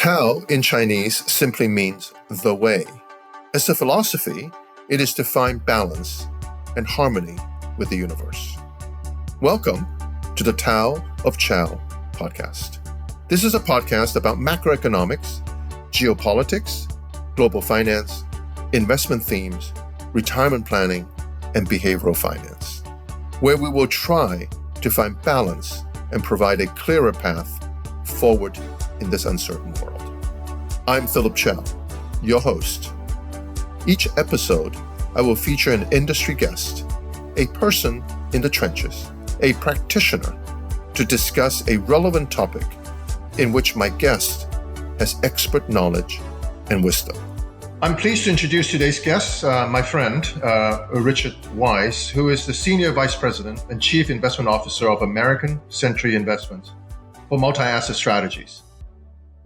Tao in Chinese simply means the way. As a philosophy, it is to find balance and harmony with the universe. Welcome to the Tao of Chao podcast. This is a podcast about macroeconomics, geopolitics, global finance, investment themes, retirement planning, and behavioral finance, where we will try to find balance and provide a clearer path forward in this uncertain world. I'm Philip Chow, your host. Each episode, I will feature an industry guest, a person in the trenches, a practitioner, to discuss a relevant topic in which my guest has expert knowledge and wisdom. I'm pleased to introduce today's guest, my friend, Richard Weiss, who is the Senior Vice President and Chief Investment Officer of American Century Investments for multi-asset strategies.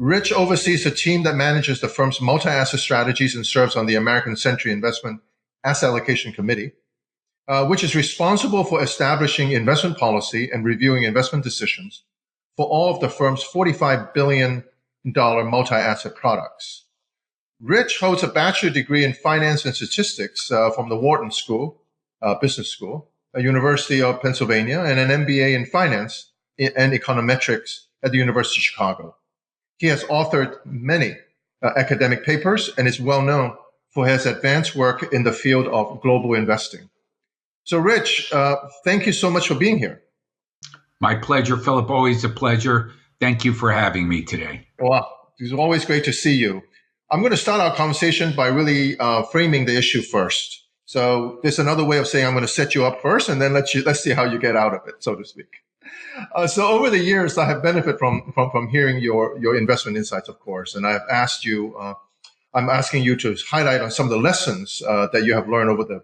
Rich oversees a team that manages the firm's multi-asset strategies and serves on the American Century Investment Asset Allocation Committee, which is responsible for establishing investment policy and reviewing investment decisions for all of the firm's $45 billion multi-asset products. Rich holds a bachelor degree in finance and statistics from the Wharton School, Business School, University of Pennsylvania, and an MBA in finance and econometrics at the University of Chicago. He has authored many academic papers and is well known for his advanced work in the field of global investing. So, Rich, thank you so much for being here. My pleasure, Philip. Always a pleasure. Thank you for having me today. Well, it's always great to see you. I'm going to start our conversation by really framing the issue first. So there's another way of saying I'm going to set you up first, and then let's see how you get out of it, so to speak. So over the years, I have benefited from hearing your investment insights, of course, and I've asked you. I'm asking you to highlight on some of the lessons that you have learned over the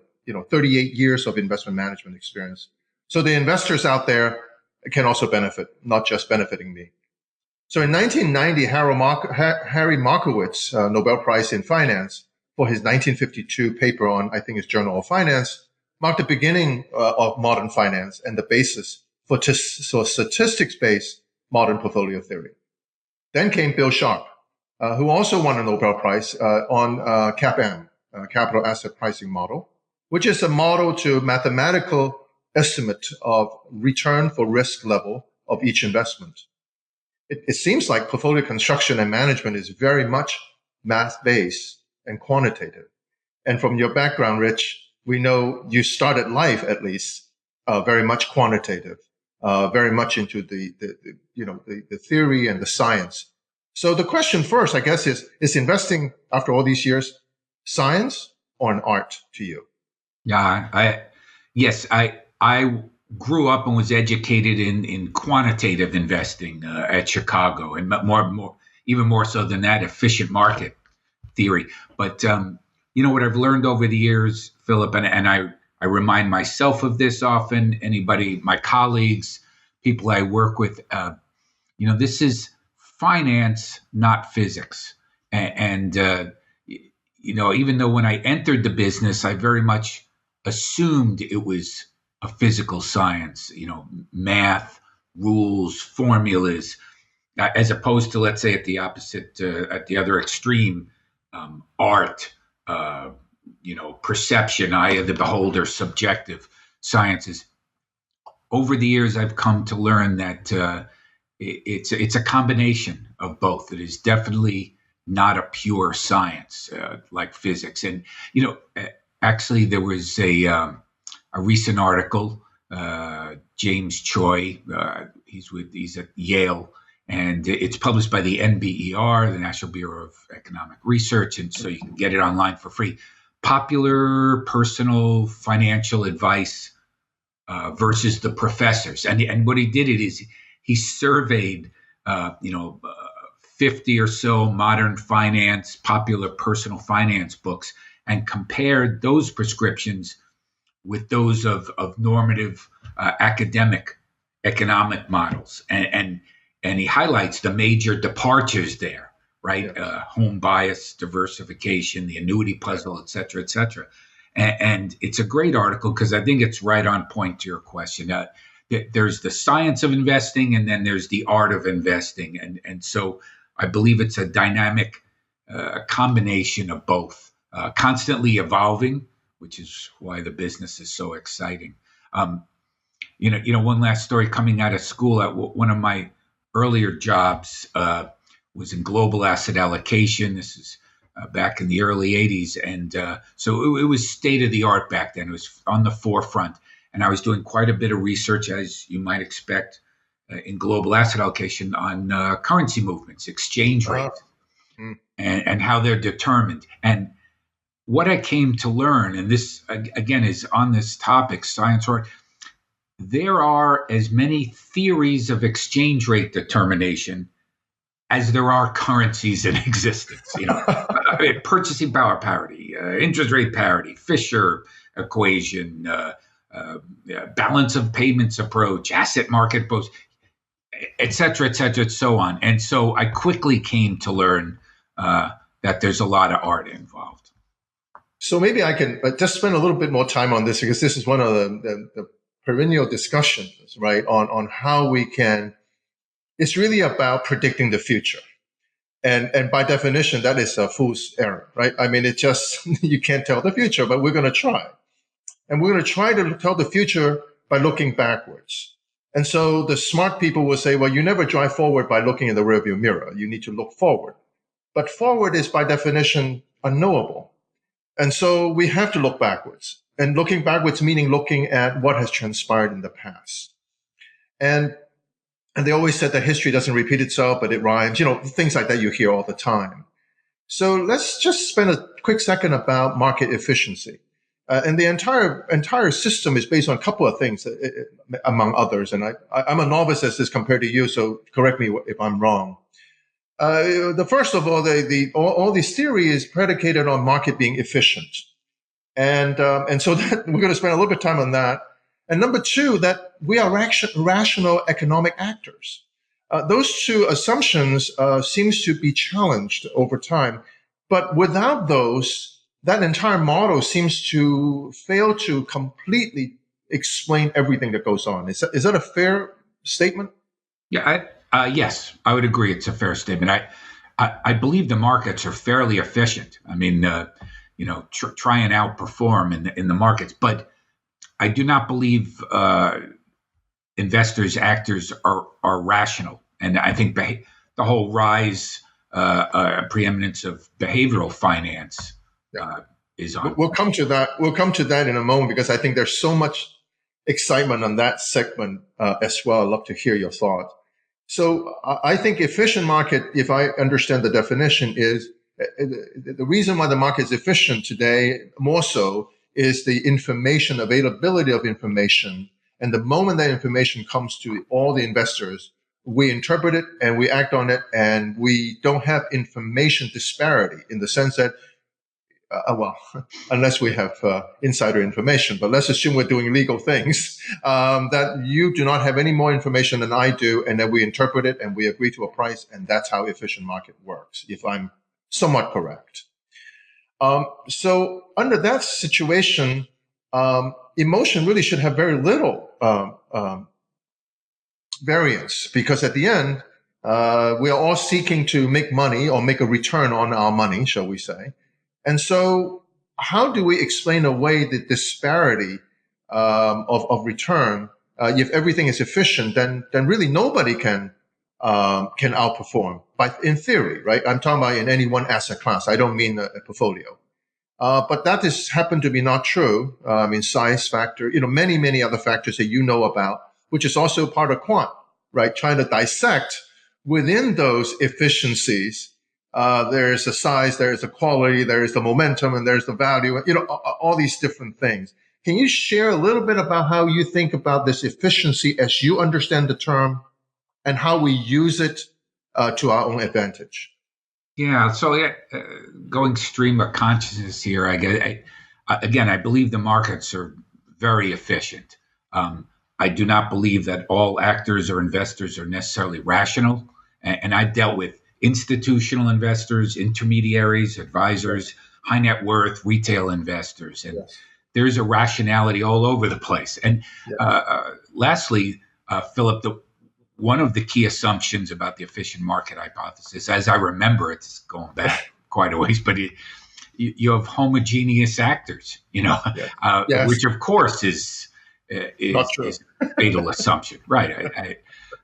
38 years of investment management experience, so the investors out there can also benefit, not just benefiting me. So in 1990, Harry Markowitz, Nobel Prize in Finance, for his 1952 paper on, I think it's Journal of Finance, marked the beginning of modern finance and the basis for statistics-based modern portfolio theory. Then came Bill Sharpe, who also won a Nobel Prize on CAPM, Capital Asset Pricing Model, which is a model to mathematical estimate of return for risk level of each investment. It seems like portfolio construction and management is very much math-based and quantitative. And from your background, Rich, we know you started life, at least, very much quantitative, very much into the theory and the science. So the question first, I guess, is investing, after all these years, science or an art to you? Yeah, I grew up and was educated in quantitative investing at Chicago, and even more so than that, efficient market theory. But what I've learned over the years, Philip, and I remind myself of this often, anybody, my colleagues, people I work with, this is finance, not physics. And even though when I entered the business, I very much assumed it was a physical science, math, rules, formulas, as opposed to, let's say, at the opposite, at the other extreme, art, perception, eye of the beholder, subjective sciences. Over the years, I've come to learn that it's a combination of both. It is definitely not a pure science like physics. And actually, there was a recent article, James Choi, he's at Yale, and it's published by the NBER, the National Bureau of Economic Research, and so you can get it online for free. Popular personal financial advice versus the professors. And what he did is he surveyed 50 or so modern finance, popular personal finance books, and compared those prescriptions with those of normative academic economic models. And he highlights the major departures there, right? Yes. Home bias, diversification, the annuity puzzle, et cetera, et cetera. And it's a great article because I think it's right on point to your question. There's the science of investing, and then there's the art of investing. And so I believe it's a dynamic combination of both, constantly evolving, which is why the business is so exciting. One last story coming out of school. One of my earlier jobs was in global asset allocation. This is back in the early 80s. And so it was state of the art back then. It was on the forefront. And I was doing quite a bit of research, as you might expect, in global asset allocation on currency movements, exchange rates, and how they're determined. And what I came to learn, and this, again, is on this topic, science, or there are as many theories of exchange rate determination as there are currencies in existence. Purchasing power parity, interest rate parity, Fisher equation, balance of payments approach, asset market approach, et cetera, so on. And so I quickly came to learn that there's a lot of art involved. So maybe I can just spend a little bit more time on this, because this is one of the perennial discussions, right, on how we can. It's really about predicting the future. And by definition, that is a fool's errand, right? I mean, it just, you can't tell the future, but we're going to try. And we're going to try to tell the future by looking backwards. And so the smart people will say, well, you never drive forward by looking in the rearview mirror. You need to look forward. But forward is by definition unknowable. And so we have to look backwards. And looking backwards meaning looking at what has transpired in the past. And they always said that history doesn't repeat itself, but it rhymes, things like that you hear all the time. So let's just spend a quick second about market efficiency. And the entire system is based on a couple of things, among others. And I'm a novice as this compared to you, so correct me if I'm wrong. The first of all, all this theory is predicated on market being efficient. And so that we're going to spend a little bit of time on that. And number two, that we are rational economic actors. Those two assumptions seems to be challenged over time. But without those, that entire model seems to fail to completely explain everything that goes on. Is that a fair statement? Yeah, yes, I would agree. It's a fair statement. I believe the markets are fairly efficient. I mean, try and outperform in the markets, but I do not believe investors, actors are rational. And I think the whole rise, preeminence of behavioral finance is on. We'll come to that. We'll come to that in a moment, because I think there's so much excitement on that segment as well. I'd love to hear your thoughts. So I think efficient market, if I understand the definition, is the reason why the market is efficient today more so is the information, availability of information. And the moment that information comes to all the investors, we interpret it and we act on it, and we don't have information disparity in the sense that, unless we have insider information, but let's assume we're doing legal things, that you do not have any more information than I do, and then we interpret it and we agree to a price, and that's how efficient market works, if I'm somewhat correct. So under that situation, emotion really should have very little variance, because at the end, we are all seeking to make money or make a return on our money, shall we say. And so how do we explain away the disparity of return? If everything is efficient, then really nobody can outperform. But in theory, right? I'm talking about in any one asset class. I don't mean a portfolio. But that is happened to be not true. Size factor, many other factors that you know about, which is also part of quant, right? Trying to dissect within those efficiencies. There is a size, there is a quality, there is the momentum, and there's the value, all these different things. Can you share a little bit about how you think about this efficiency as you understand the term, and how we use it to our own advantage? Yeah. So going stream of consciousness here, I believe the markets are very efficient. I do not believe that all actors or investors are necessarily rational. And I dealt with institutional investors, intermediaries, advisors, high net worth, retail investors. And there's a rationality all over the place. And lastly, Philip, one of the key assumptions about the efficient market hypothesis, as I remember, it's going back quite a ways, but you have homogeneous actors, Yeah. Yes. which of course is Not true. is a fatal assumption, right?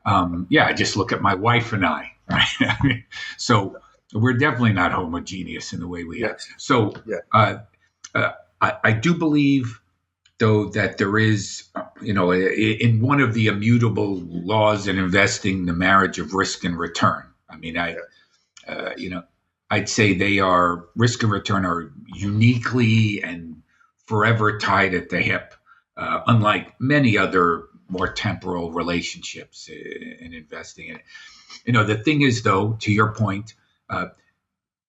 I just look at my wife and I, right? I mean, so we're definitely not homogeneous in the way we have. Yes. So I do believe, though, that there is, in one of the immutable laws in investing, the marriage of risk and return. I mean, I'd say they are risk and return are uniquely and forever tied at the hip, unlike many other more temporal relationships in investing. The thing is, though, to your point,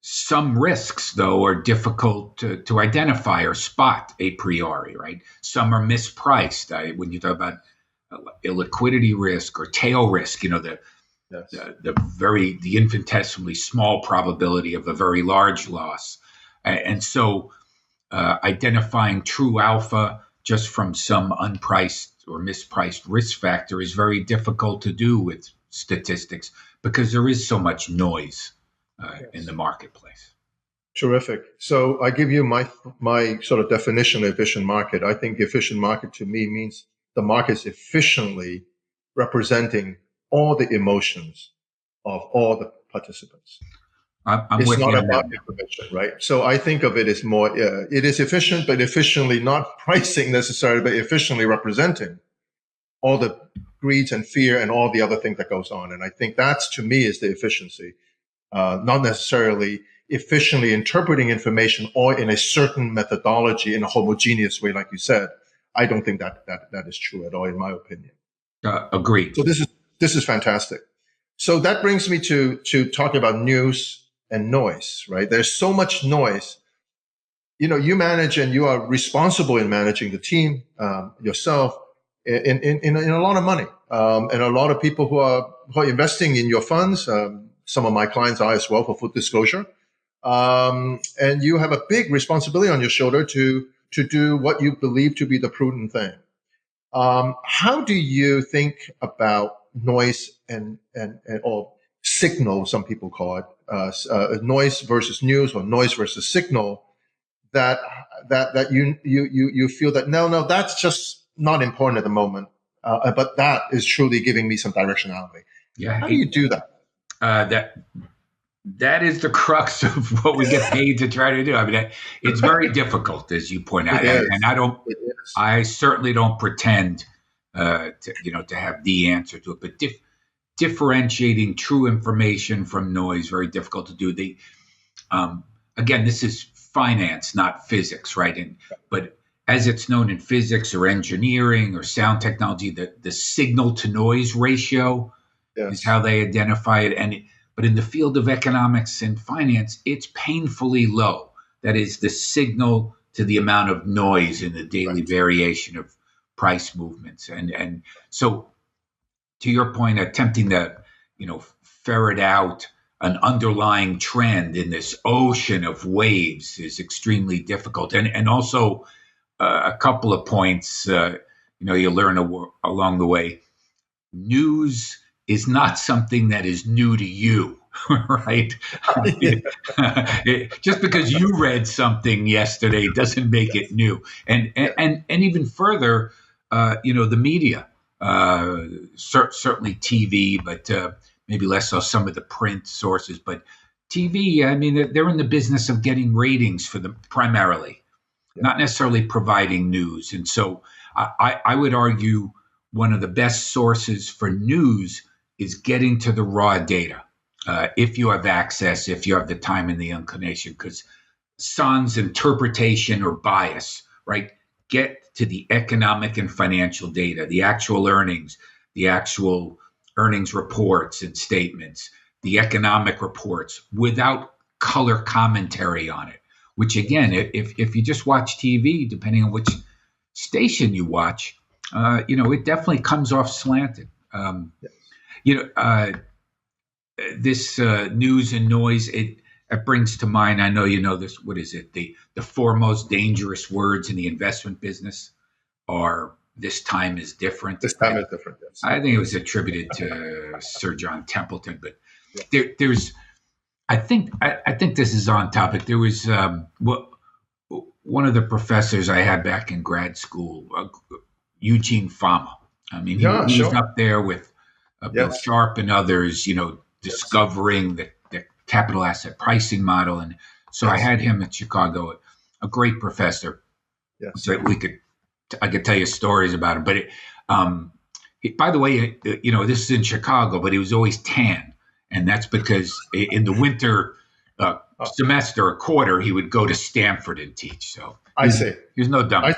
some risks, though, are difficult to identify or spot a priori, right? Some are mispriced. When you talk about illiquidity risk or tail risk, the infinitesimally small probability of a very large loss. And so identifying true alpha just from some unpriced or mispriced risk factor is very difficult to do with statistics because there is so much noise in the marketplace. Terrific. So I give you my sort of definition of efficient market. I think efficient market to me means the market is efficiently representing all the emotions of all the participants. It's not about information, right? So I think of it as more, it is efficient, but efficiently not pricing necessarily, but efficiently representing all the greed and fear and all the other things that goes on. And I think that's, to me, is the efficiency, not necessarily efficiently interpreting information or in a certain methodology in a homogeneous way, like you said. I don't think that is true at all, in my opinion. Agreed. So this is fantastic. So that brings me to talking about news and noise, right? There's so much noise. You manage and you are responsible in managing the team yourself in a lot of money, and a lot of people who are investing in your funds. Some of my clients are as well, for full disclosure. And you have a big responsibility on your shoulder to do what you believe to be the prudent thing. How do you think about noise and or signal, some people call it, noise versus news or noise versus signal, that you feel that no, that's just not important at the moment, but that is truly giving me some directionality. Yeah. How do you do that? That is the crux of what we get paid to try to do. I mean, it's very difficult, as you point out, and I certainly don't pretend to have the answer to it. But differentiating true information from noise, very difficult to do. Again, this is finance, not physics, right? But as it's known in physics or engineering or sound technology, the signal to noise ratio is how they identify it. But in the field of economics and finance, it's painfully low. That is the signal to the amount of noise in the daily variation of price movements. And so, to your point, attempting to, ferret out an underlying trend in this ocean of waves is extremely difficult. And also a couple of points, you learn along the way. News is not something that is new to you, right? Just because you read something yesterday doesn't make it new. And even further, the media, certainly TV, but maybe less so some of the print sources. But TV, I mean, they're in the business of getting ratings for them primarily, not necessarily providing news. And so I would argue one of the best sources for news is getting to the raw data. If you have access, if you have the time and the inclination, because sans interpretation or bias, right? Get to the economic and financial data, the actual earnings reports and statements, the economic reports without color commentary on it, which again, if you just watch TV, depending on which station you watch, it definitely comes off slanted. This news and noise, it brings to mind, I know you know this, what is it? The four most dangerous words in the investment business are this time is different. This time is different. Yes. I think it was attributed to Sir John Templeton, but Yeah. there's, I think this is on topic. There was one of the professors I had back in grad school, Eugene Fama. I mean, he was sure. up there with Bill Yes. Sharp and others, discovering the capital asset pricing model. And so I Yes. had him at Chicago, a great professor. Yes. So I could tell you stories about him. But by the way, this is in Chicago, but he was always tan. And that's because in the winter semester or quarter, he would go to Stanford and teach. So I see. He was no dummy.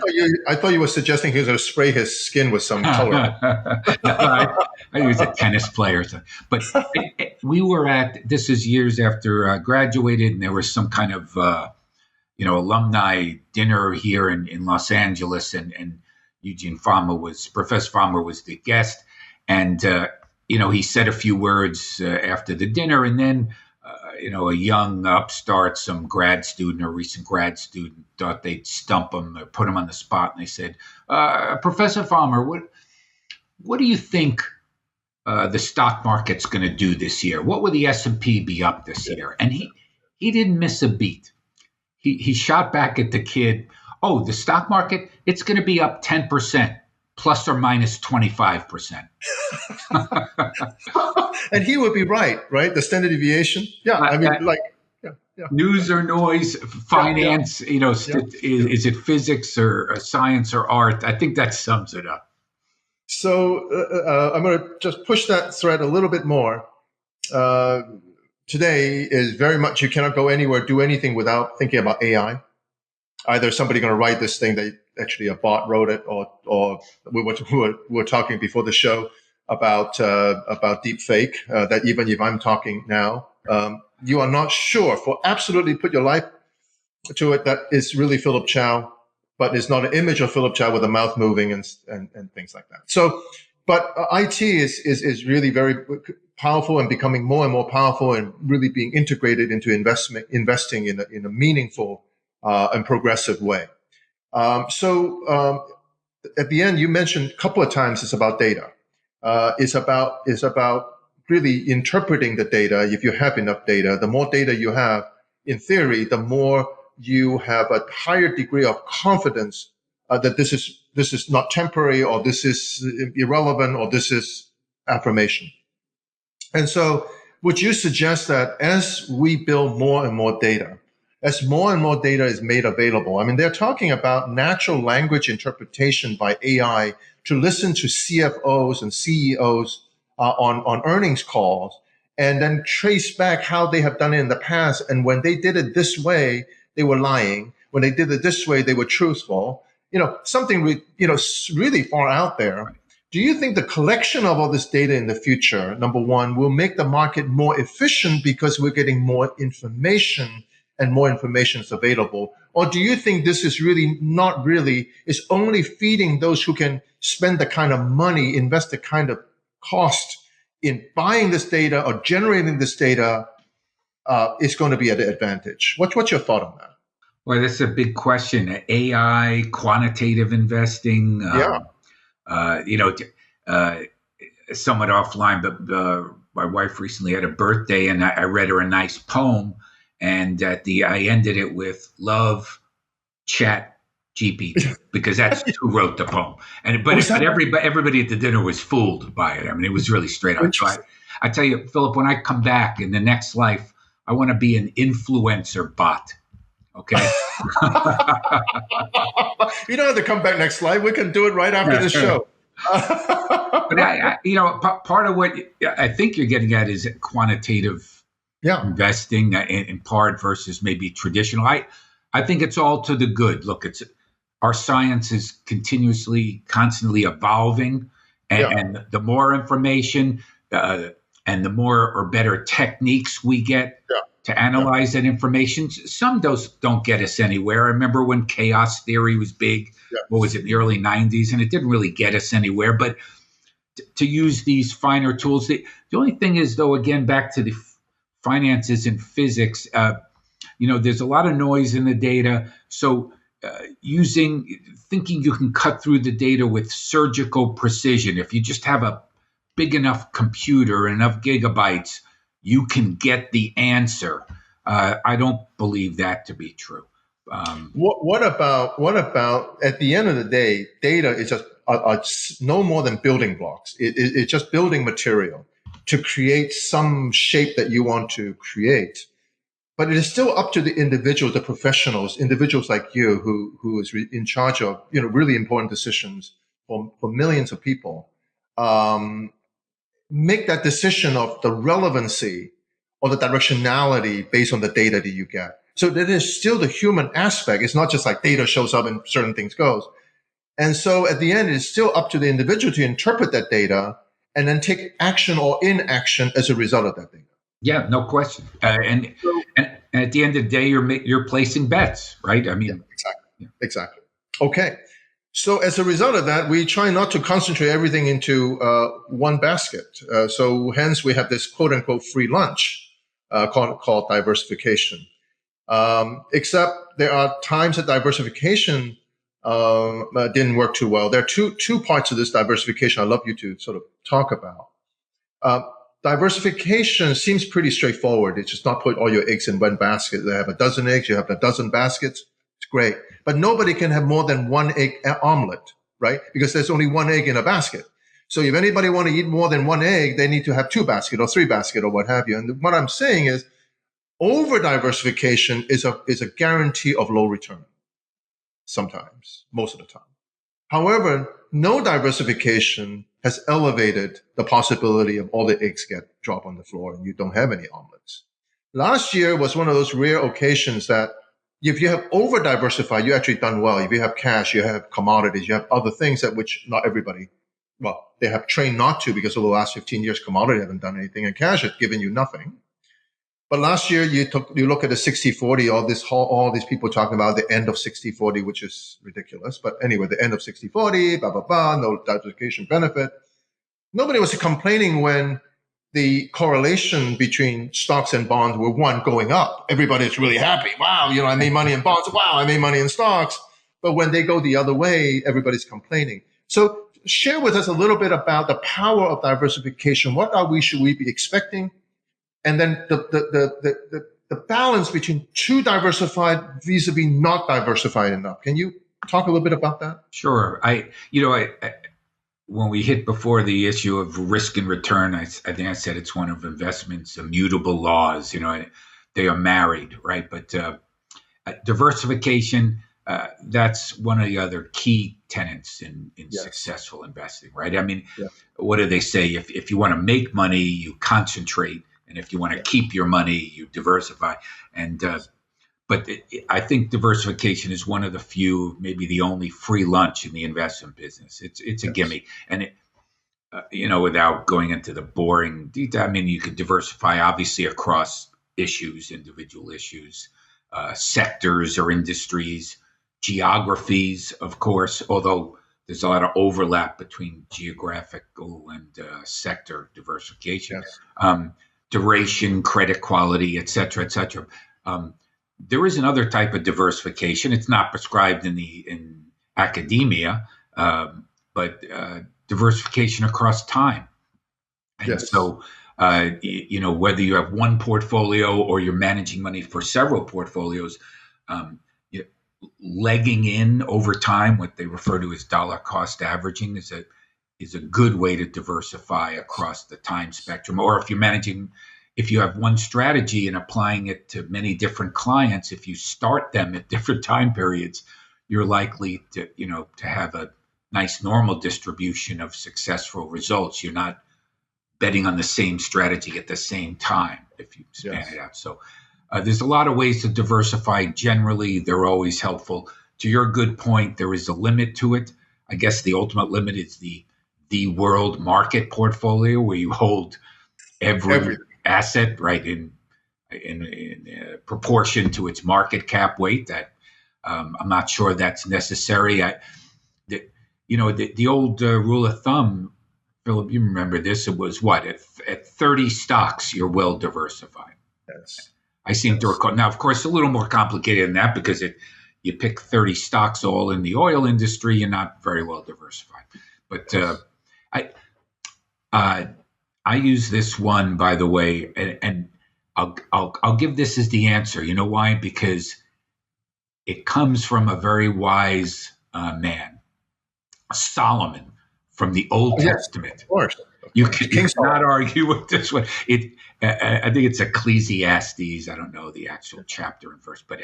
I thought you were suggesting he was going to spray his skin with some color. I think he was a tennis player. But we were this is years after I graduated, and there was some kind of alumni dinner here in Los Angeles, and Professor Fama was the guest, and he said a few words after the dinner, and then a young upstart, some grad student or recent grad student, thought they'd stump him or put him on the spot, and they said, Professor Farmer, what do you think the stock market's going to do this year? What will the S&P be up this year? And he didn't miss a beat. He shot back at the kid, the stock market, it's going to be up 10%. Plus or minus 25%. And he would be right? The standard deviation. Yeah, I mean, news or noise, finance. Is it physics or science or art? I think that sums it up. So I'm going to just push that thread a little bit more. Today is very much you cannot go anywhere, do anything without thinking about AI. Either somebody going to write this thing that actually a bot wrote it, or we were talking before the show about deep fake. That even if I'm talking now, you are not sure for absolutely put your life to it that is really Philip Chao, but it's not an image of Philip Chao with a mouth moving and things like that. So, but IT is really very powerful and becoming more and more powerful and really being integrated into investing in a meaningful and progressive way. So at the end, you mentioned a couple of times it's about data. It's about really interpreting the data. If you have enough data, the more data you have, in theory, the more you have a higher degree of confidence that this is not temporary, or this is irrelevant, or this is affirmation. And so, would you suggest that as we build more and more data, as more and more data is made available, I mean, they're talking about natural language interpretation by AI to listen to CFOs and CEOs on earnings calls, and then trace back how they have done it in the past. And when they did it this way, they were lying. When they did it this way, they were truthful. Something really far out there. Do you think the collection of all this data in the future, number one, will make the market more efficient because we're getting more information and more information is available? Or do you think this is really not really, it's only feeding those who can spend the kind of money, invest the kind of cost in buying this data or generating this data is going to be at an advantage? What's your thought on that? Well, that's a big question. AI, quantitative investing, somewhat offline, but my wife recently had a birthday, and I read her a nice poem. And I ended it with love, chat, GPT, because that's who wrote the poem. But everybody at the dinner was fooled by it. I mean, it was really straight up. So I tell you, Philip, when I come back in the next life, I want to be an influencer bot. Okay. You don't have to come back next life. We can do it right after the show. But part of what I think you're getting at is quantitative investing in part versus maybe traditional. I think it's all to the good. Look, our science is constantly evolving, and the more information and the more or better techniques we get to analyze that information, some don't get us anywhere. I remember when chaos theory was big. What was it, in the early 90s? And it didn't really get us anywhere. But to use these finer tools, the only thing is, though, again, back to the finances and physics, there's a lot of noise in the data. So thinking you can cut through the data with surgical precision. If you just have a big enough computer, enough gigabytes, you can get the answer. I don't believe that to be true. What about at the end of the day, data is just no more than building blocks. It's just building material to create some shape that you want to create. But it is still up to the individuals, the professionals, individuals like you who is in charge of really important decisions for millions of people. Make that decision of the relevancy or the directionality based on the data that you get. So there is still the human aspect. It's not just like data shows up and certain things goes. And so at the end, it's still up to the individual to interpret that data and then take action or inaction as a result of that data. Yeah, no question. And at the end of the day, you're placing bets, right? I mean, Exactly. Okay. So as a result of that, we try not to concentrate everything into one basket. So hence we have this quote unquote free lunch called diversification. Except there are times that diversification didn't work too well. There are two parts of this diversification I'd love you to sort of talk about. Diversification seems pretty straightforward. It's just not put all your eggs in one basket. They have a dozen eggs, you have a dozen baskets. It's great. But nobody can have more than one egg omelet, right? Because there's only one egg in a basket. So if anybody want to eat more than one egg, they need to have two baskets or three baskets or what have you. And what I'm saying is over diversification is a guarantee of low return. Sometimes, most of the time. However, no diversification has elevated the possibility of all the eggs get dropped on the floor and you don't have any omelets. Last year was one of those rare occasions that if you have over diversified, you actually done well. If you have cash, you have commodities, you have other things that which not everybody, well, they have trained not to because over the last 15 years, commodity haven't done anything and cash has given you nothing. But last year, you look at the 60-40, all these people talking about the end of 60-40, which is ridiculous. But anyway, the end of 60-40, blah, blah, blah, no diversification benefit. Nobody was complaining when the correlation between stocks and bonds were going up. Everybody's really happy. Wow, I made money in bonds. Wow, I made money in stocks. But when they go the other way, everybody's complaining. So share with us a little bit about the power of diversification. What should we be expecting? And then the balance between too diversified vis-a-vis not diversified enough. Can you talk a little bit about that? Sure. I when we hit before the issue of risk and return, I think I said it's one of investment's immutable laws. They are married, right? But diversification, that's one of the other key tenets in successful investing, right? I mean, what do they say? If you want to make money, you concentrate. And if you want to keep your money, you diversify. But I think diversification is one of the few, maybe the only free lunch in the investment business. It's a gimme. And without going into the boring detail, I mean, you could diversify obviously across issues, individual issues, sectors or industries, geographies, of course, although there's a lot of overlap between geographical and sector diversification. Yes. Duration, credit quality, et cetera, et cetera. There is another type of diversification. It's not prescribed in academia, but diversification across time. And so, whether you have one portfolio or you're managing money for several portfolios, legging in over time, what they refer to as dollar cost averaging, is a good way to diversify across the time spectrum. Or if you have one strategy and applying it to many different clients, if you start them at different time periods, you're likely to have a nice normal distribution of successful results. You're not betting on the same strategy at the same time if you span it out. So there's a lot of ways to diversify. Generally, they're always helpful. To your good point, there is a limit to it. I guess the ultimate limit is the world market portfolio, where you hold every asset right in proportion to its market cap weight. That I'm not sure that's necessary. The old rule of thumb, Philip, you remember this? It was what at 30 stocks you're well diversified. Yes. I seem to recall. Now, of course, a little more complicated than that because you pick 30 stocks all in the oil industry, you're not very well diversified. But I I use this one, by the way, and I'll give this as the answer. You know why? Because it comes from a very wise man, Solomon, from the Old Testament. Of course. You cannot argue with this one. I think it's Ecclesiastes. I don't know the actual chapter and verse, but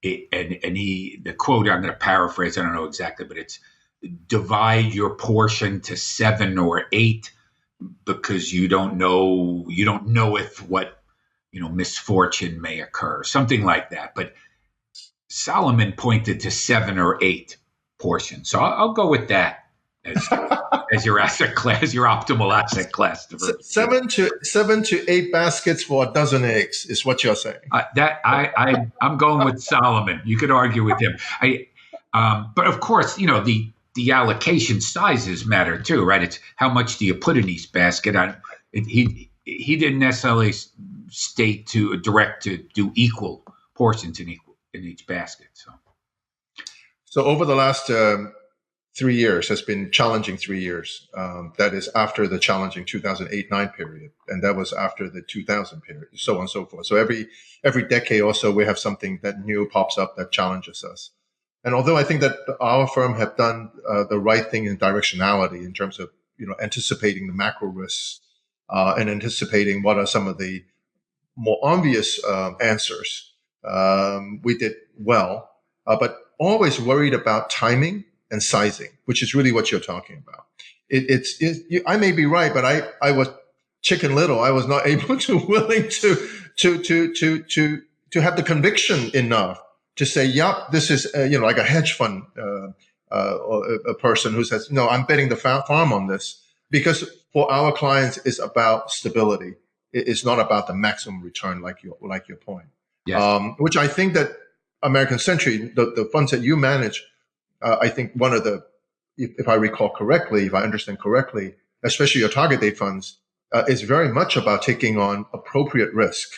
the quote, I'm going to paraphrase. I don't know exactly, but it's divide your portion to 7 or 8 because you don't know if what misfortune may occur, something like that. But Solomon pointed to 7 or 8 portions, so I'll go with that as your asset class, your optimal asset class. 7 to 8 baskets for a dozen eggs is what you're saying. I'm going with Solomon. You could argue with him. But of course, the allocation sizes matter too, right? It's how much do you put in each basket. He didn't necessarily state to direct to do equal portions in each basket. So over the last 3 years has been challenging 3 years. That is after the challenging 2008-9 period, and that was after the 2000 period, so on and so forth. So every decade or so, we have something that new pops up that challenges us. And although I think that our firm have done the right thing in directionality in terms of anticipating the macro risks and anticipating what are some of the more obvious answers, we did well, but always worried about timing and sizing, which is really what you're talking about. I may be right, but I was Chicken Little. I was not willing to have the conviction enough to say, "Yup, this is like a hedge fund or a person who says, no, I'm betting the farm on this," because for our clients, it's about stability. It's not about the maximum return, like your point. Yes. Which I think that American Century, the funds that you manage, I think one of the, if I recall correctly, if I understand correctly, especially your target date funds, is very much about taking on appropriate risk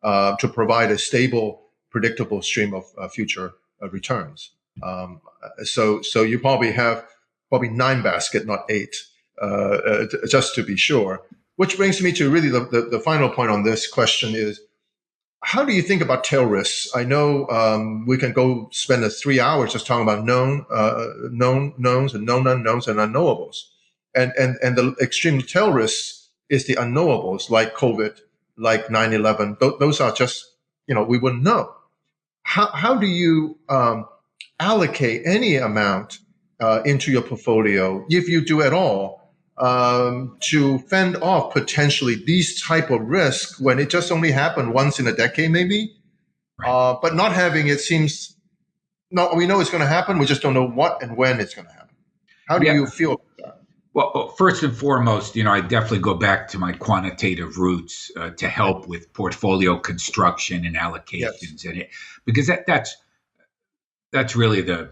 to provide a stable, predictable stream of future returns. So you probably have 9 basket, not 8, just to be sure. Which brings me to really the final point on this question is, how do you think about tail risks? I know we can go spend 3 hours just talking about known knowns and known unknowns and unknowables. And the extreme tail risks is the unknowables, like COVID, like 9/11. Those are just, we wouldn't know. How do you allocate any amount into your portfolio, if you do at all, to fend off potentially these type of risks when it just only happened once in a decade, maybe, right. But not having it seems, no, we know it's going to happen. We just don't know what and when it's going to happen. How do you feel about that? Well, first and foremost, I definitely go back to my quantitative roots to help with portfolio construction and allocations, yes. Because that's really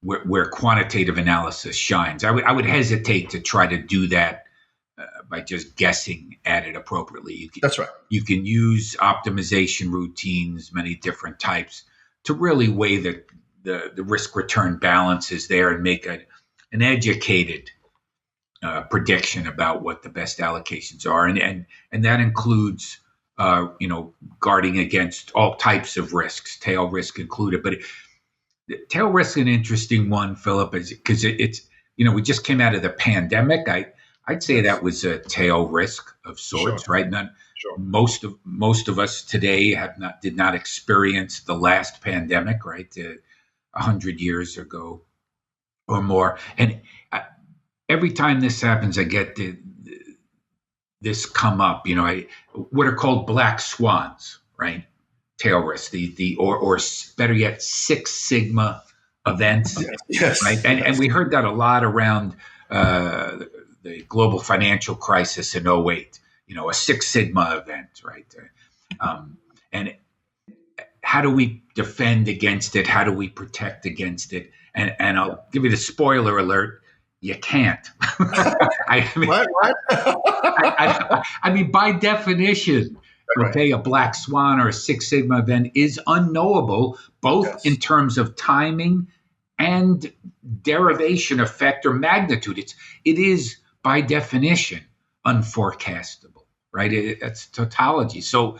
where quantitative analysis shines. I would hesitate to try to do that by just guessing at it appropriately. That's right. You can use optimization routines, many different types, to really weigh the risk return balances there and make an educated prediction about what the best allocations are, and that includes guarding against all types of risks, tail risk included. But tail risk is an interesting one, Philip, because it's we just came out of the pandemic. I'd say that was a tail risk of sorts, sure. Right? Sure. Most of us today did not experience the last pandemic, right? 100 years ago or more, and every time this happens, I get this come up. What are called black swans, right? Tail risk, or better yet, 6 Sigma events, yes, right? And we heard that a lot around the global financial crisis in 2008. A 6 Sigma event, right? And how do we defend against it? How do we protect against it? And I'll give you the spoiler alert. You can't. What? I mean, by definition, Right. okay, a black swan or a Six Sigma event is unknowable, both in terms of timing and derivation effect or magnitude. It is by definition unforecastable, right? It's tautology. So,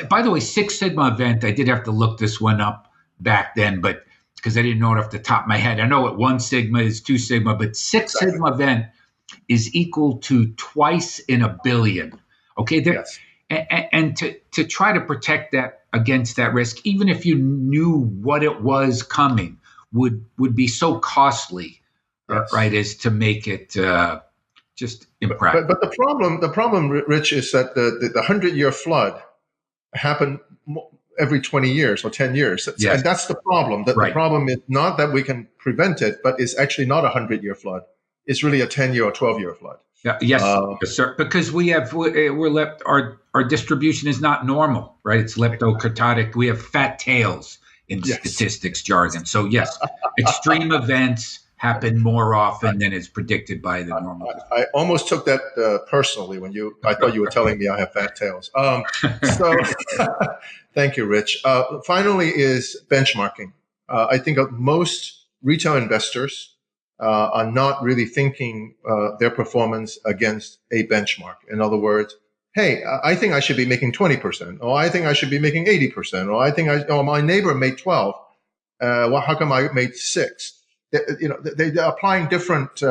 by the way, Six Sigma event, I did have to look this one up back then, but because I didn't know it off the top of my head. I know what 1 sigma is, 2 sigma, but Six Sigma event is equal to twice in a billion. Okay, and to try to protect that against that risk, even if you knew what it was coming, would be so costly, right? As to make it just impractical. But the problem, Rich, is that the 100-year flood happened every 20 years or 10 years. Yes. And that's the problem. The problem is not that we can prevent it, but it's actually not a 100-year flood. It's really a 10-year or 12-year flood. Yeah, yes, sir. Because we're left, our distribution is not normal, right? It's leptokurtotic. We have fat tails in statistics jargon. So yes, extreme events happen more often than is predicted by the normal. I almost took that personally when I thought you were telling me I have fat tails. So thank you, Rich. Finally is benchmarking. I think most retail investors are not really thinking their performance against a benchmark. In other words, hey, I think I should be making 20%, or I think I should be making 80%, or I think my neighbor made 12. Well, how come I made 6? They're applying different,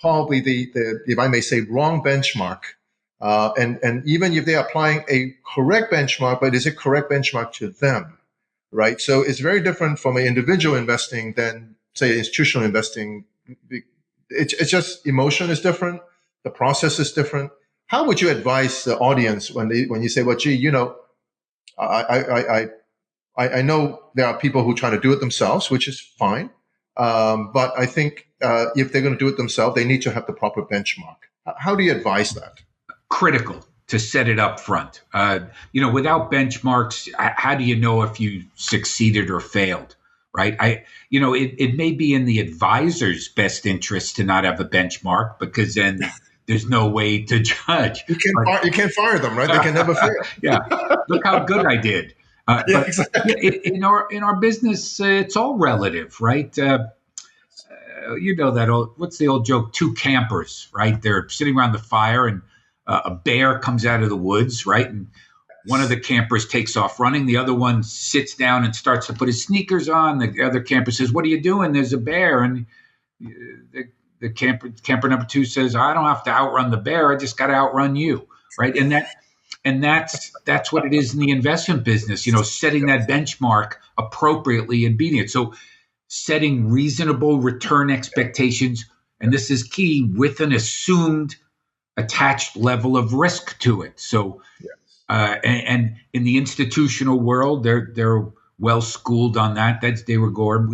probably the if I may say, wrong benchmark. And even if they're applying a correct benchmark, but is it correct benchmark to them, right? So it's very different from an individual investing than, say, institutional investing. It's just emotion is different. The process is different. How would you advise the audience when you say, well, gee, I know there are people who try to do it themselves, which is fine. But I think if they're going to do it themselves, they need to have the proper benchmark. How do you advise that? Critical to set it up front. Without benchmarks, how do you know if you succeeded or failed? Right? It may be in the advisor's best interest to not have a benchmark, because then there's no way to judge. You can't fire them, right? They can never fail. Yeah. Look how good I did. Exactly. In our business, it's all relative, right? What's the old joke? 2 campers, right? They're sitting around the fire, and a bear comes out of the woods, right? And one of the campers takes off running. The other one sits down and starts to put his sneakers on. The other camper says, "What are you doing? There's a bear." And the camper number 2 says, "I don't have to outrun the bear. I just got to outrun you," right? And that's what it is in the investment business, setting that benchmark appropriately and beating it. So setting reasonable return expectations, and this is key, with an assumed attached level of risk to it. So, and in the institutional world, they're well schooled on that. That's de rigueur.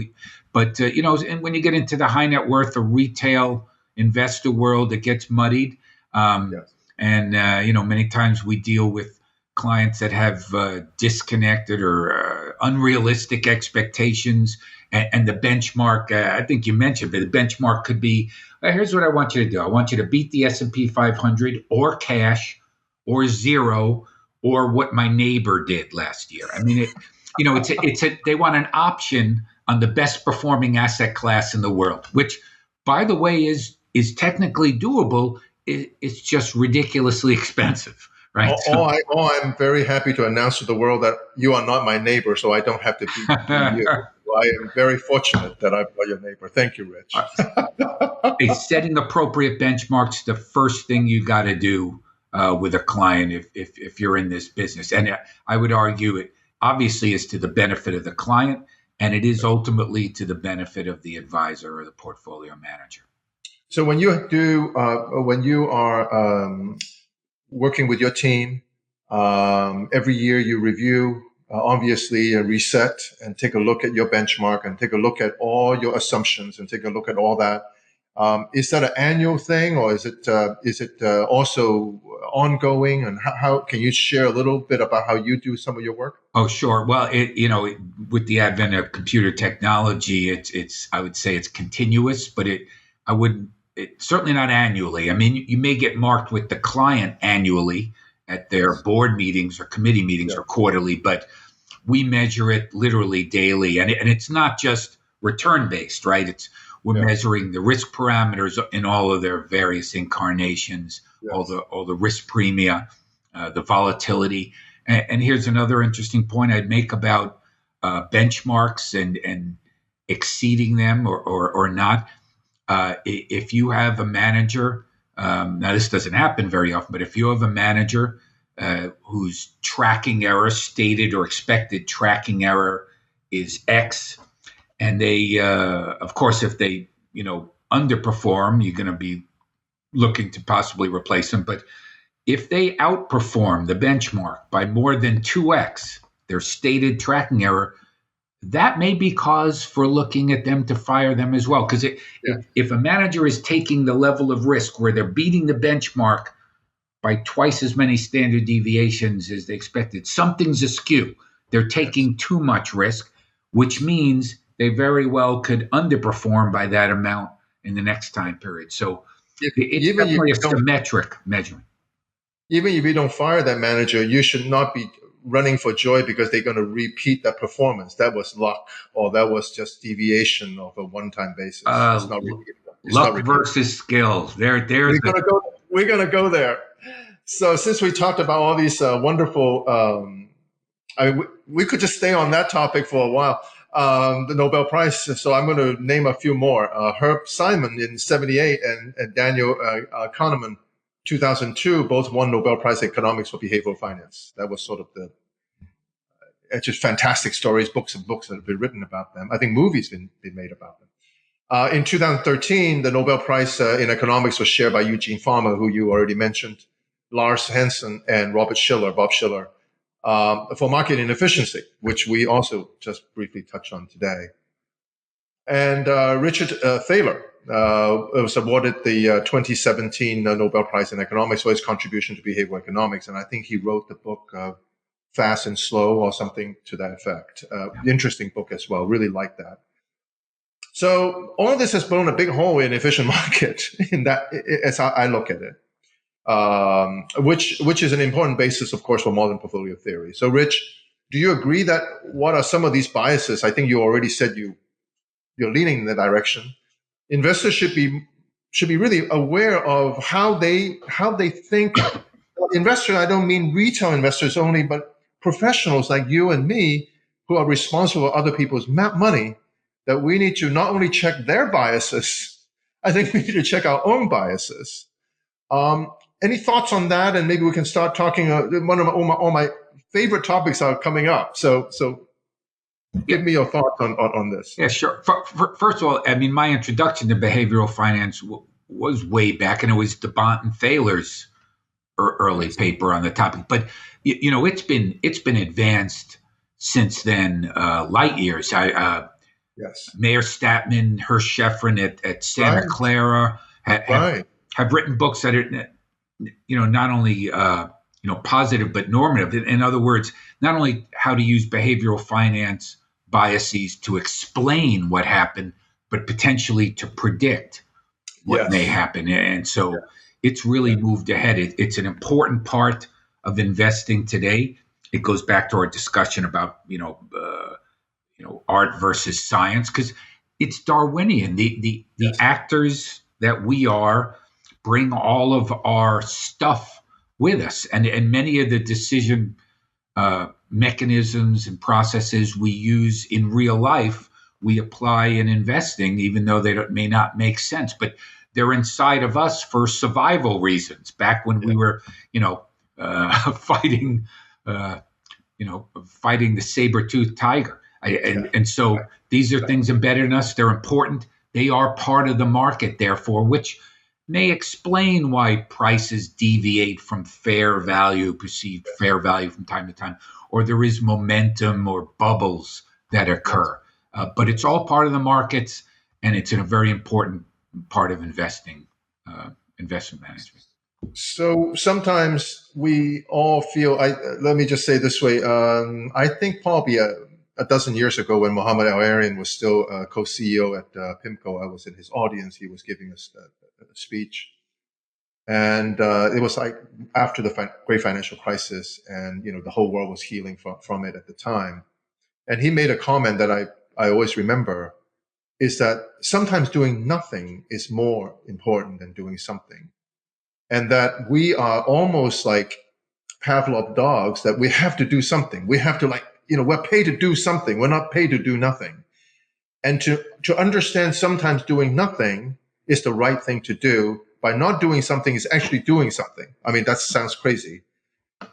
But and when you get into the high net worth or retail investor world, it gets muddied. And, many times we deal with clients that have disconnected or unrealistic expectations. And the benchmark, I think you mentioned, but the benchmark could be, here's what I want you to do. I want you to beat the S&P 500 or cash or zero or what my neighbor did last year. I mean, they want an option on the best performing asset class in the world, which, by the way, is technically doable. It's just ridiculously expensive, right? I'm very happy to announce to the world that you are not my neighbor, so I don't have to beat you. I am very fortunate that I'm your neighbor. Thank you, Rich. Setting appropriate benchmarks, the first thing you got to do with a client if you're in this business. And I would argue it obviously is to the benefit of the client, and it is ultimately to the benefit of the advisor or the portfolio manager. So when you are working with your team, every year you review, obviously reset and take a look at your benchmark and take a look at all your assumptions and take a look at all that. Is that an annual thing, or is it also ongoing? And how can you share a little bit about how you do some of your work? Oh, sure. Well, with the advent of computer technology, I would say it's continuous, but it's certainly not annually. I mean, you may get marked with the client annually, at their board meetings or committee meetings or quarterly, but we measure it literally daily. And it's not just return based, right? We're measuring the risk parameters in all of their various incarnations, all the risk premia, the volatility. And here's another interesting point I'd make about benchmarks and exceeding them or not. If you have a manager, now this doesn't happen very often, but if you have a manager whose tracking error, stated or expected tracking error, is X, and they, of course, if they, underperform, you're going to be looking to possibly replace them. But if they outperform the benchmark by more than 2X, their stated tracking error, that may be cause for looking at them to fire them as well. Because if a manager is taking the level of risk where they're beating the benchmark by twice as many standard deviations as they expected, something's askew. They're taking too much risk, which means they very well could underperform by that amount in the next time period. So it's definitely a symmetric measurement. Even if you don't fire that manager, you should not be running for joy because they're going to repeat that performance. That was luck, or that was just deviation of a one-time basis. It's not luck versus skills. We're gonna go there. So since we talked about all these wonderful, we could just stay on that topic for a while. The Nobel Prize. So I'm going to name a few more. Herb Simon in 1978 and Daniel Kahneman 2002 both won Nobel Prize in Economics for behavioral finance. That was sort of it's just fantastic stories, books that have been written about them. I think movies been made about them. In 2013, the Nobel Prize in Economics was shared by Eugene Fama, who you already mentioned, Lars Hansen, and Bob Schiller, for market inefficiency, which we also just briefly touched on today. And Richard Thaler was awarded the 2017 Nobel Prize in Economics for his contribution to behavioral economics. And I think he wrote the book Fast and Slow or something to that effect. Interesting book as well. Really like that. So all of this has blown a big hole in efficient market in that, as I look at it, which is an important basis, of course, for modern portfolio theory. So Rich, do you agree that what are some of these biases? I think you already said you're leaning in that direction. Investors should be really aware of how they think. Investors, I don't mean retail investors only, but professionals like you and me who are responsible for other people's money, that we need to not only check their biases, I think we need to check our own biases. Any thoughts on that? And maybe we can start talking. All my favorite topics are coming up. So give me your thoughts on this. Yeah, sure. First of all, I mean, my introduction to behavioral finance was way back, and it was DeBont and Thaler's early paper on the topic. But it's been advanced since then, light years. Yes. Mayer Statman, Hirsch Sheffrin at Santa Clara have written books that are, not only positive but normative. In other words, not only how to use behavioral finance biases to explain what happened, but potentially to predict what may happen. And so it's really moved ahead. It's an important part of investing today. It goes back to our discussion about art versus science, because it's Darwinian. The actors that we are bring all of our stuff with us, and many of the decision mechanisms and processes we use in real life, we apply in investing, even though they may not make sense, but they're inside of us for survival reasons. Back when we were, fighting the saber-toothed tiger. And so these are things embedded in us. They're important. They are part of the market, therefore, which may explain why prices deviate from perceived fair value from time to time, or there is momentum or bubbles that occur. But it's all part of the markets, and it's a very important part of investment management. So sometimes we all feel, let me just say this way, I think probably a dozen years ago when Mohammed Al-Arian was still co-CEO at PIMCO, I was in his audience. He was giving us a speech. And it was like after the great financial crisis, and the whole world was healing from it at the time. And he made a comment that I always remember, is that sometimes doing nothing is more important than doing something. And that we are almost like Pavlov dogs, that we have to do something. We have to we're paid to do something. We're not paid to do nothing. And to understand sometimes doing nothing is the right thing to do. By not doing something is actually doing something. I mean, that sounds crazy.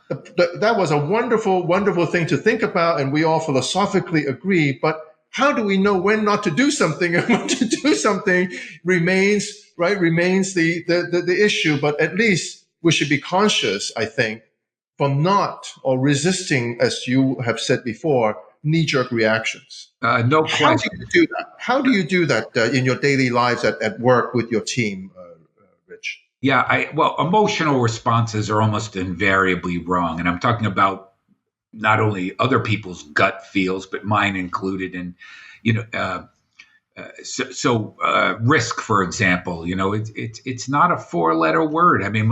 That was a wonderful, wonderful thing to think about, and we all philosophically agree. But how do we know when not to do something and when to do something remains the issue. But at least we should be conscious, I think, from not or resisting, as you have said before, knee-jerk reactions. No question. How do you do that in your daily lives at work with your team, Rich? Yeah, well, emotional responses are almost invariably wrong, and I'm talking about not only other people's gut feels, but mine included. And risk, for example, it's not a four-letter word. I mean,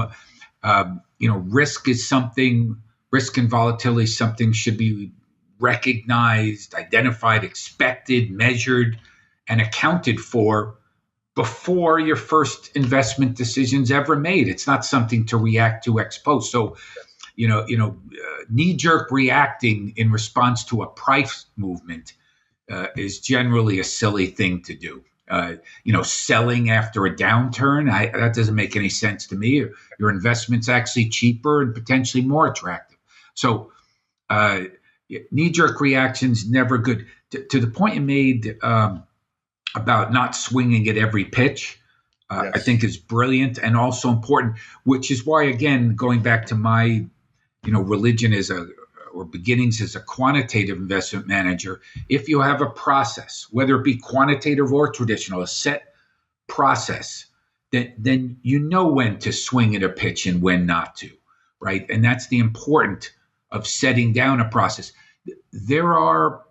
risk is something. Risk and volatility is something should be recognized, identified, expected, measured, and accounted for before your first investment decision's ever made. It's not something to react to ex post. So, knee-jerk reacting in response to a price movement is generally a silly thing to do. Selling after a downturn, that doesn't make any sense to me. Your investment's actually cheaper and potentially more attractive. So, knee-jerk reactions never good. To the point you made about not swinging at every pitch, yes, I think is brilliant and also important. Which is why, again, going back to my, religion or beginnings as a quantitative investment manager, if you have a process, whether it be quantitative or traditional, a set process, then you know when to swing at a pitch and when not to, right? And that's the important of setting down a process. There are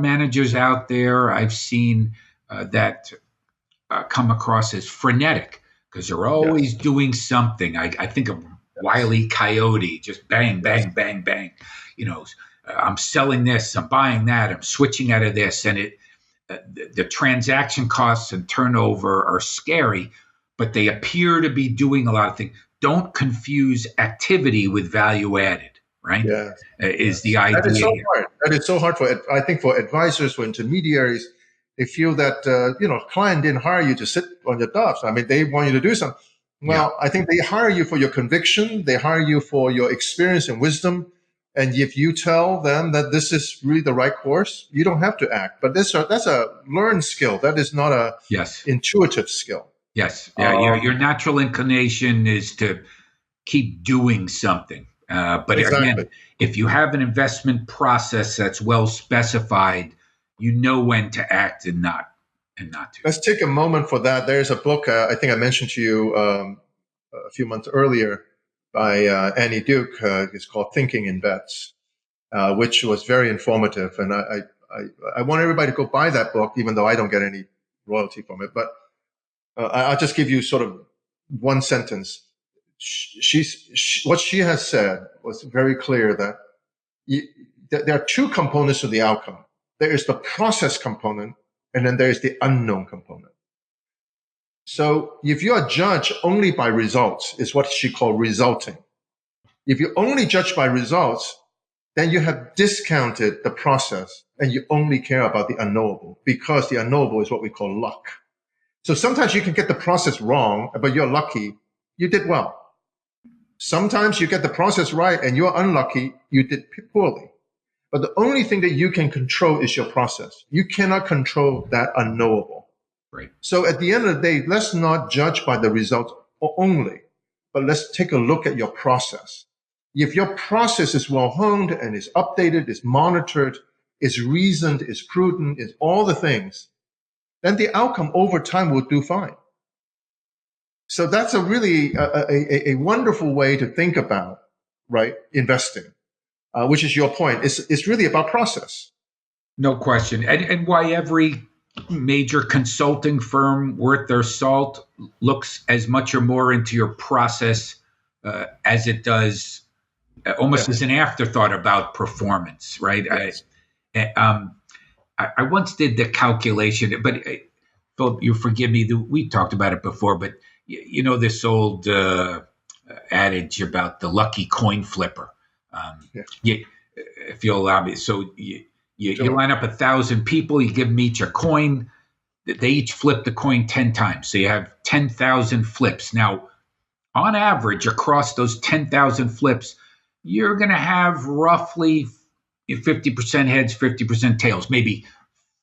managers out there I've seen that come across as frenetic because they're always doing something. I think of Wile E. Coyote, just bang, bang, bang, bang. I'm selling this, I'm buying that, I'm switching out of this, and the transaction costs and turnover are scary, but they appear to be doing a lot of things. Don't confuse activity with value added. Right? Yeah. Is the idea. That is so hard. That is so hard I think for advisors, for intermediaries. They feel that, client didn't hire you to sit on your duffs. I mean, they want you to do something. Well, I think they hire you for your conviction. They hire you for your experience and wisdom. And if you tell them that this is really the right course, you don't have to act. But that's a learned skill. That is not a intuitive skill. Yes. Yeah. Your natural inclination is to keep doing something. But exactly. Again, if you have an investment process that's well specified, you know when to act and not to. Let's take a moment for that. There's a book I think I mentioned to you a few months earlier by Annie Duke. It's called Thinking in Bets, which was very informative. And I want everybody to go buy that book, even though I don't get any royalty from it. But I'll just give you sort of one sentence. What she has said was very clear that there are two components to the outcome. There is the process component, and then there is the unknown component. So if you are judged only by results, is what she called resulting. If you only judge by results, then you have discounted the process and you only care about the unknowable, because the unknowable is what we call luck. So sometimes you can get the process wrong, but you're lucky, you did well. Sometimes you get the process right and you're unlucky, you did poorly. But the only thing that you can control is your process. You cannot control that unknowable. Right. So at the end of the day, let's not judge by the result only, but let's take a look at your process. If your process is well honed and is updated, is monitored, is reasoned, is prudent, is all the things, then the outcome over time will do fine. So that's a really a wonderful way to think about, right, investing, which is your point. It's really about process. No question. And why every major consulting firm worth their salt looks as much or more into your process as it does almost as an afterthought about performance, right? Yes. I once did the calculation, but Philip, you forgive me, we talked about it before, but you know this old adage about the lucky coin flipper. If you'll allow me. So you line up 1,000 people, you give them each a coin. They each flip the coin 10 times. So you have 10,000 flips. Now, on average, across those 10,000 flips, you're going to have roughly 50% heads, 50% tails, maybe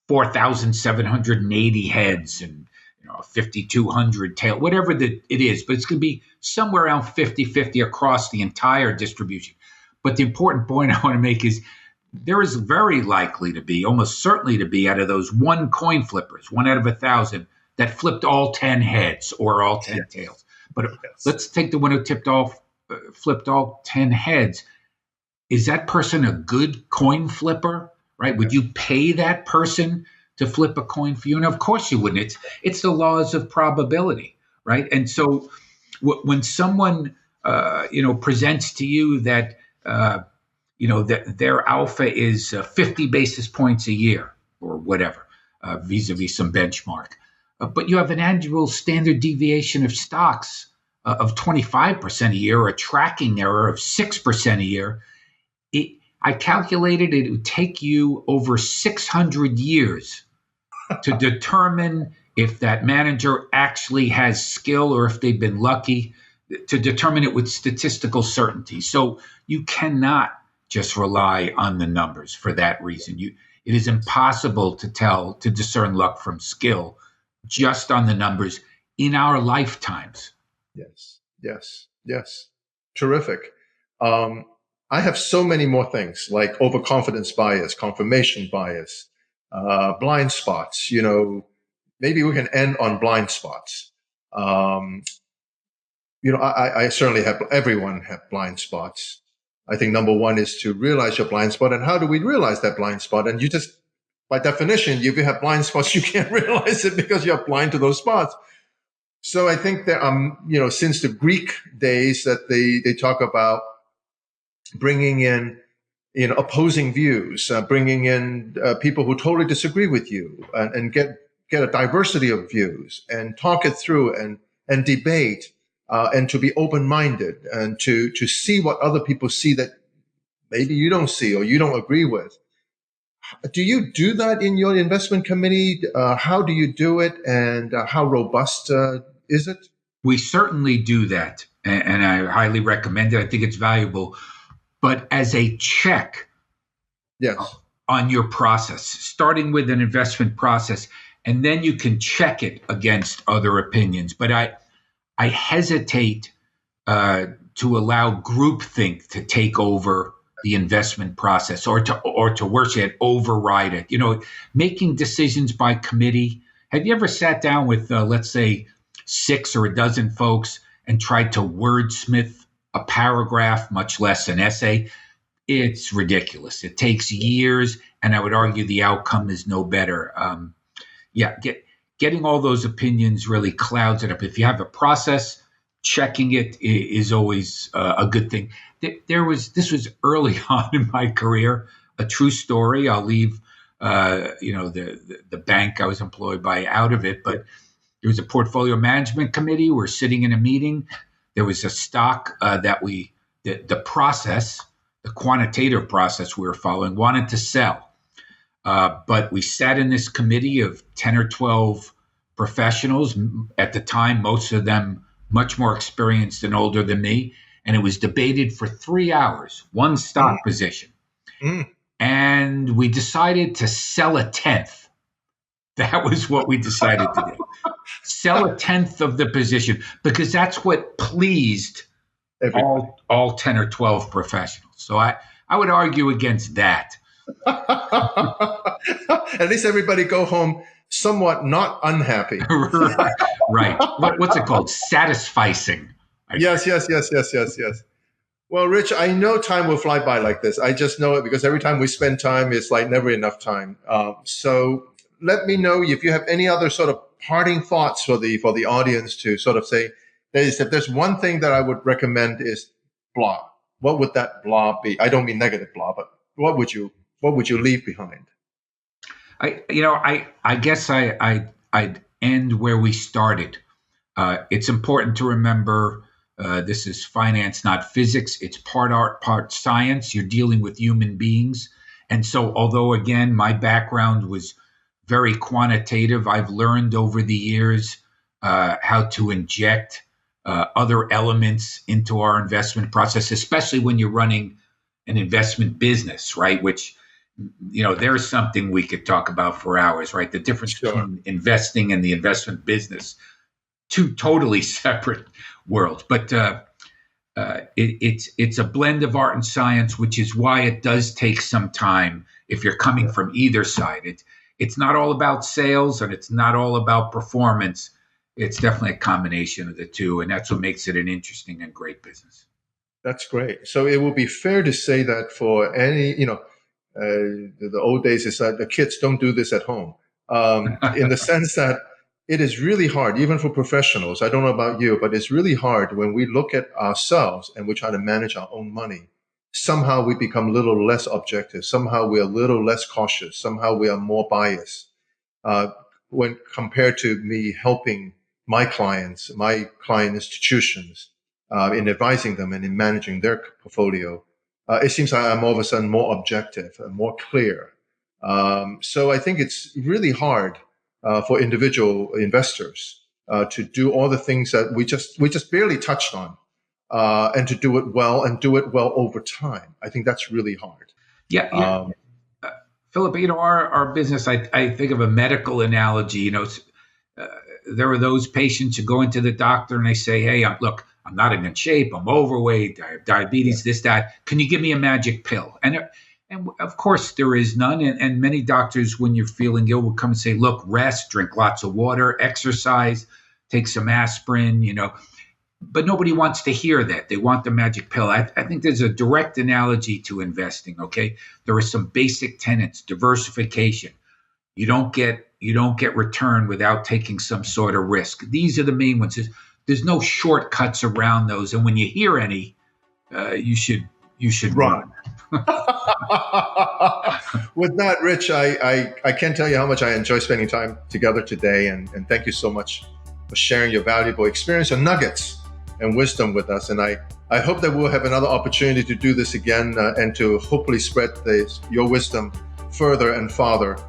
4,780 heads and 5,200 tail, whatever it is. But it's going to be somewhere around 50-50 across the entire distribution. But the important point I want to make is there is very likely to be, almost certainly to be, out of those one coin flippers, 1 out of 1,000, that flipped all 10 heads or all 10 tails. But let's take the one who flipped all 10 heads. Is that person a good coin flipper, right? Would you pay that person to flip a coin for you? And of course you wouldn't. It's the laws of probability, right? And so when someone, presents to you that, that their alpha is 50 basis points a year or whatever, vis-a-vis some benchmark. But you have an annual standard deviation of stocks of 25% a year, or a tracking error of 6% a year. I calculated it would take you over 600 years to determine if that manager actually has skill or if they've been lucky, to determine it with statistical certainty. So you cannot just rely on the numbers for that reason. It is impossible to discern luck from skill just on the numbers in our lifetimes. Yes. Terrific. I have so many more things like overconfidence bias, confirmation bias, blind spots. Maybe we can end on blind spots. I certainly everyone have blind spots. I think number one is to realize your blind spot. And how do we realize that blind spot? And you just, by definition, if you have blind spots, you can't realize it because you're blind to those spots. So I think that, since the Greek days that they talk about bringing in, opposing views, bringing in people who totally disagree with you, and get a diversity of views and talk it through and debate, and to be open-minded and to see what other people see that maybe you don't see or you don't agree with. Do you do that in your investment committee? How do you do it, and how robust is it? We certainly do that, and I highly recommend it. I think it's valuable. But as a check on your process, starting with an investment process, and then you can check it against other opinions. But I hesitate to allow groupthink to take over the investment process, or to worse yet, override it. Making decisions by committee. Have you ever sat down with, let's say, 6 or a dozen folks and tried to wordsmith a paragraph, much less an essay? It's ridiculous. It takes years, and I would argue the outcome is no better. Getting all those opinions really clouds it up. If you have a process, checking it is always a good thing. This was early on in my career, a true story. I'll leave the bank I was employed by out of it, but there was a portfolio management committee. We're sitting in a meeting. There was a stock that the process, the quantitative process we were following, wanted to sell. But we sat in this committee of 10 or 12 professionals at the time, most of them much more experienced and older than me. And it was debated for 3 hours, one stock position. And we decided to sell a tenth. That was what we decided to do. Sell a tenth of the position, because that's what pleased all 10 or 12 professionals. So I would argue against that. At least everybody go home somewhat not unhappy. Right. What's it called? Satisficing. Yes. Well, Rich, I know time will fly by like this. I just know it because every time we spend time, it's like never enough time. So let me know if you have any other sort of parting thoughts for the audience to sort of say, if there's one thing that I would recommend is blah. What would that blah be? I don't mean negative blah, but what would you leave behind? I guess I'd end where we started. It's important to remember this is finance, not physics. It's part art, part science. You're dealing with human beings. And so, although, again, my background was very quantitative, I've learned over the years how to inject other elements into our investment process, especially when you're running an investment business, right? Which, there's something we could talk about for hours, right? The difference between investing and the investment business, two totally separate worlds. But it's a blend of art and science, which is why it does take some time if you're coming from either side. It's not all about sales and it's not all about performance. It's definitely a combination of the two, and that's what makes it an interesting and great business. That's great. So it would be fair to say that for any, the old days is that the kids don't do this at home, in the sense that it is really hard, even for professionals. I don't know about you, but it's really hard when we look at ourselves and we try to manage our own money. Somehow we become a little less objective. Somehow we're a little less cautious. Somehow we are more biased when compared to me helping my client institutions in advising them and in managing their portfolio. It seems like I'm all of a sudden more objective and more clear. So I think it's really hard for individual investors to do all the things that we just barely touched on, and to do it well and do it well over time. I think that's really hard. Yeah. Philip, our business, I think of a medical analogy. There are those patients who go into the doctor and they say, hey, I'm not in good shape. I'm overweight. I have diabetes, this, that. Can you give me a magic pill? And of course, there is none. And many doctors, when you're feeling ill, will come and say, look, rest, drink lots of water, exercise, take some aspirin, But nobody wants to hear that. They want the magic pill. I think there's a direct analogy to investing, okay? There are some basic tenets, diversification. You don't get return without taking some sort of risk. These are the main ones. There's no shortcuts around those. And when you hear any, you should run. With that, Rich, I can't tell you how much I enjoy spending time together today. And thank you so much for sharing your valuable experience and nuggets and wisdom with us. And I hope that we'll have another opportunity to do this again and to hopefully spread your wisdom further and farther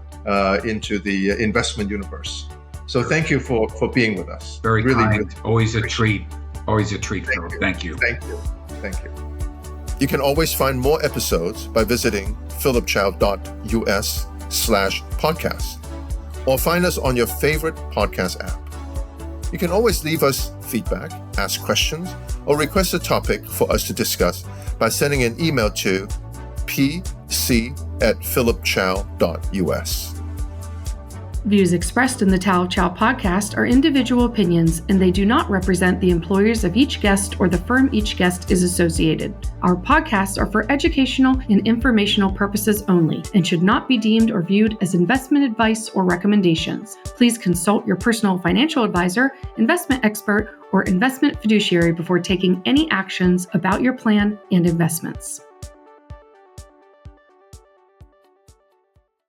into the investment universe. So thank you for being with us. Very really kind. Good. Always a treat. Always a treat, Phil. Thank you. Thank you. Thank you. You can always find more episodes by visiting philipchao.us/podcast or find us on your favorite podcast app. You can always leave us feedback, ask questions, or request a topic for us to discuss by sending an email to pc@philipchao.us. Views expressed in the Tao of Chao podcast are individual opinions, and they do not represent the employers of each guest or the firm each guest is associated. Our podcasts are for educational and informational purposes only and should not be deemed or viewed as investment advice or recommendations. Please consult your personal financial advisor, investment expert, or investment fiduciary before taking any actions about your plan and investments.